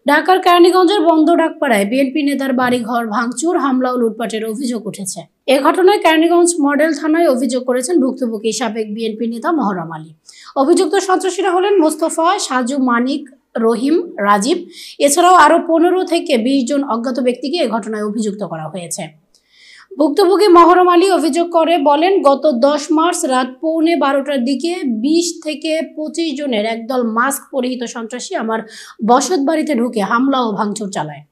ঢাকার কেরানীগঞ্জের বন্দরডাকপাড়ায় বিএনপি নেতার বাড়িঘর ভাঙচুর, হামলা ও লুটপাটের অভিযোগ উঠেছে। এ ঘটনায় কেরানীগঞ্জ মডেল থানায় অভিযোগ করেছেন ভুক্তভোগী সাবেক বিএনপি নেতা মহরম আলী। অভিযুক্ত সন্ত্রাসীরা হলেন মোস্তফা, সাজু, মানিক, রহিম, রাজীব। এছাড়াও আরো 15 থেকে 20 জন অজ্ঞাত ব্যক্তিকে এ ঘটনায় অভিযুক্ত করা হয়েছে। ভুক্তভোগী মহরম আলী অভিযোগ করে বলেন, গত 10 মার্চ রাত 11:15টার দিকে 20 থেকে 25 জনের একদল মাস্ক পরিহিত সন্ত্রাসী আমার বসত বাড়িতে ঢুকে হামলা ও ভাঙচুর চালায়।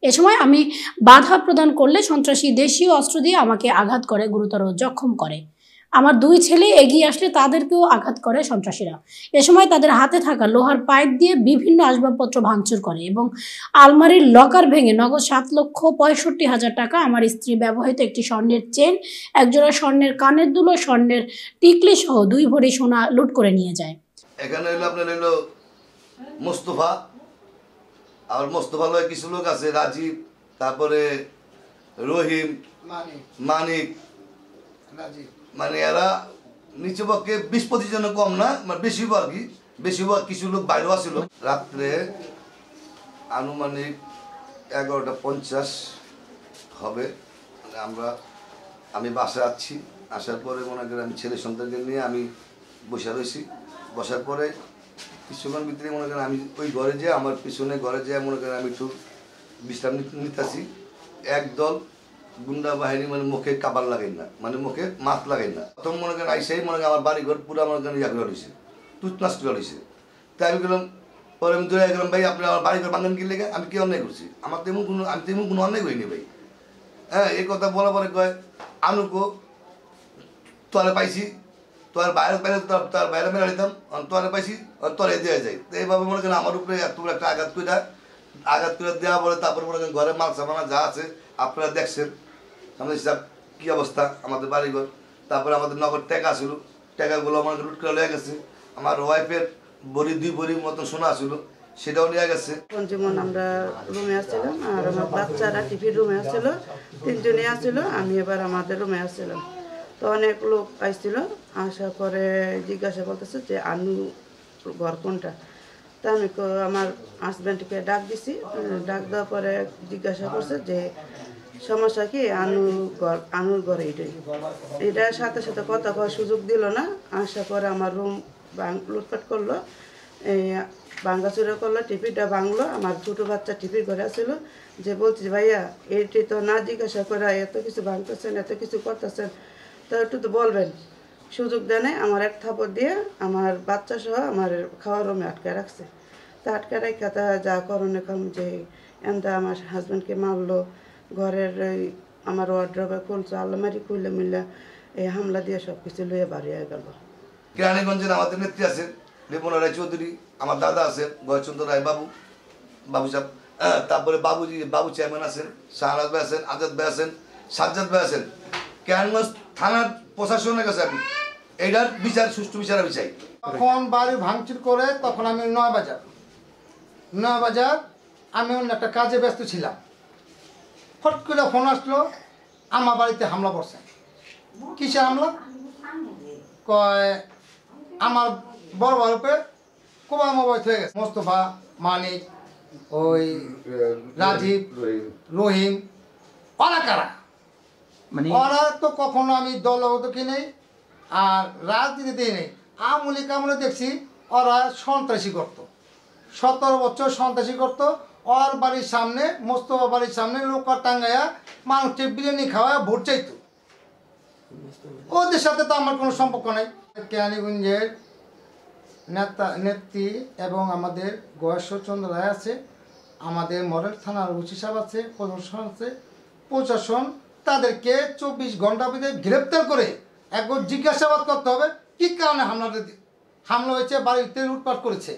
এ সময় আমি বাধা প্রদান করলে সন্ত্রাসী দেশীয় অস্ত্র দিয়ে আমাকে আঘাত করে গুরুতর জখম করে। আমার 2 ছেলে এগিয়ে আসলে তাদেরকেও আঘাত করে সন্ত্রাসীরা। এ সময় তাদের হাতে থাকা লোহার পাইপ দিয়ে বিভিন্ন আসবাবপত্র ভাঙচুর করে এবং আলমারির লকার ভেঙে নগদ 7,65,000 টাকা, আমার স্ত্রী ব্যবহৃত একটি স্বর্ণের চেন, একজোড়া স্বর্ণের কানের দুল, স্বর্ণের টিকলি সহ 2 ভরি সোনা লুট করে নিয়ে যায়। এখানে হলো আপনার হলো মোস্তফা, আর মোস্তফা লয় কিছু লোক আছে, রাজীব, তারপরে রহিম, মানিক, মানে এরা নিচে পক্ষে 20-25 জন কম না, মানে বেশিরভাগ কিছু লোক বাইরেও আসছিল। রাত্রে আনুমানিক 11:50 হবে, আমি বাসায় আসছি। আসার পরে মনে করেন আমি ছেলে সন্তানকে নিয়ে আমি বসে রয়েছি। বসার পরে কিছুক্ষণ ভিতরে মনে করেন আমি ওই ঘরে যেয়ে, আমার পিছনে ঘরে যেয়ে মনে করেন আমি একটু বিশ্রাম নিতেছি। একদল গুন্ডা বাহিনী মানে মুখে কাবার লাগাই না, মানে মুখে মাছ লাগাই না। প্রথম মনে করেন আইসাই মনে করেন আমার বাড়িঘর পুরো মনে করেন ইয়া করে রয়েছে, টুথনাস্ট করে রয়েছে। তাই আমি গেলাম, পরে আমি দৌড়ে গেলাম, ভাই আপনি আমার বাড়িঘর ভাঙেন কি লেগে? আমি কি অন্যায় করছি? আমি তেমন কোনো অন্যায় করিনি ভাই। হ্যাঁ, এই কথা বলা পরে কয় আনুকো তোয়ারে পাইছি, তোর বাইরে পাইলে তার বাইরে মেরে দিতাম, তোয়ারে পাইছি তোরে দেওয়া যায়। তো এইভাবে মনে করেন আমার উপরে এত একটা আঘাত করে দেওয়া পরে তারপরে মনে করেন ঘরে মাল সামানা যা আছে আপনারা দেখছেন আমাদের হিসাব কী অবস্থা আমাদের বাড়িঘর। তারপরে আমাদের নগদ টাকা ছিল, টাকাগুলো আমার লুট করে লেগে গেছে। আমার ওয়াইফের 2 ভরির মতন সোনা ছিল, সেটাও নিয়ে গেছে। যেমন আমরা রুমে আসছিলাম আর আমার বাচ্চারা টিভির রুমে আসছিল, 3 জনই আসছিল, আমি এবার আমাদের রুমে আসছিলাম। তো অনেক লোক আসছিল, আসার পরে জিজ্ঞাসা করতেছে যে আনু ঘর কোনটা। তা আমি আমার হাজব্যান্ডকে ডাক দিছি, ডাক দেওয়ার পরে জিজ্ঞাসা করছে যে সমস্যা কি, আনুর ঘরে এটার সাথে সাথে কথা কওয়ার সুযোগ দিল না। আসার পরে আমার রুম লুটপাট করলো, ভাঙ্গাচুরা করলো, টিভিটা ভাঙলো। আমার ছোটো বাচ্চা টিভির ঘরে আসছিল, যে বলছি ভাইয়া এটি তো না জিজ্ঞাসা করে এত কিছু ভাঙতেছেন, এত কিছু করতেছেন, তো একটু তো বলবেন। সুযোগ দেয় আমার এক থাপড় দিয়ে আমার বাচ্চা সহ আমার খাওয়ার রুমে আটকে রাখছে। তা আটকে রেখে তা যা করণে কম যে এমদা আমার হাজব্যান্ডকে মারলো, ঘরের আমার ওয়ার্ড্রবে খুলছে, আলমারি খুলে মিলে এই হামলা দিয়ে সব কিছু লইয়ে বাড়ি হয়ে গেল। কেরানীগঞ্জের আমাদের নেত্রী আছেন রিপনা রায় চৌধুরী, আমার দাদা আছেন গয়চন্দ্র রায় বাবু সাহেব, তারপরে বাবু চেয়ারম্যান আছেন, শাহনাজ ভাই আছেন, আজাদ ভাই আছেন, সাজ্জাদ ভাই আছেন। কেরানীগঞ্জ থানার প্রশাসনের কাছে আমি এইটার বিচার, সুষ্ঠু বিচার আমি চাই। তখন বাড়ি ভাঙচুর করে তখন আমি 9 বাজার আমি অন্য একটা কাজে ব্যস্ত ছিলাম। ফট করে ফোন আসলো, আমার বাড়িতে হামলা করছে। কিসের হামলা? কয় আমার বড় ভাইপে কোবা মোবাইল হয়ে গেছে। মোস্তফা, মানিক, ওই রাজীব, রহিম, ওরা কারা? মানে ওরা তো কখনো আমি দলগত কি নেই আর রাজনীতিতেই নেই। আমলি কামলে দেখছি ওরা সন্ত্রাসী করতো, 17 বছর সন্ত্রাসী করতো। ওর বাড়ির সামনে, মোস্তফা বাড়ির সামনে লোকার টাঙ্গাইয়া মানুষকে বিরিয়ানি খাওয়া ভোট চাইতো। ওদের সাথে তো আমার কোনো সম্পর্ক নাই। কেরানীগঞ্জের নেত্রী এবং আমাদের গয়েশ্বরচন্দ্র রায় আছে, আমাদের মডেল থানার ওসি সাহেব আছে, প্রশাসন তাদেরকে 24 ঘন্টার ভিতরে গ্রেপ্তার করে একবার জিজ্ঞাসাবাদ করতে হবে কি কারণে হামলা হয়েছে, বাড়িতে লুটপাট করেছে।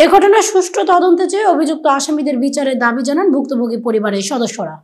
এ ঘটনার সুষ্ঠু তদন্তে চেয়ে অভিযুক্ত আসামিদের বিচারের দাবি জানান ভুক্তভোগী পরিবারের সদস্যরা।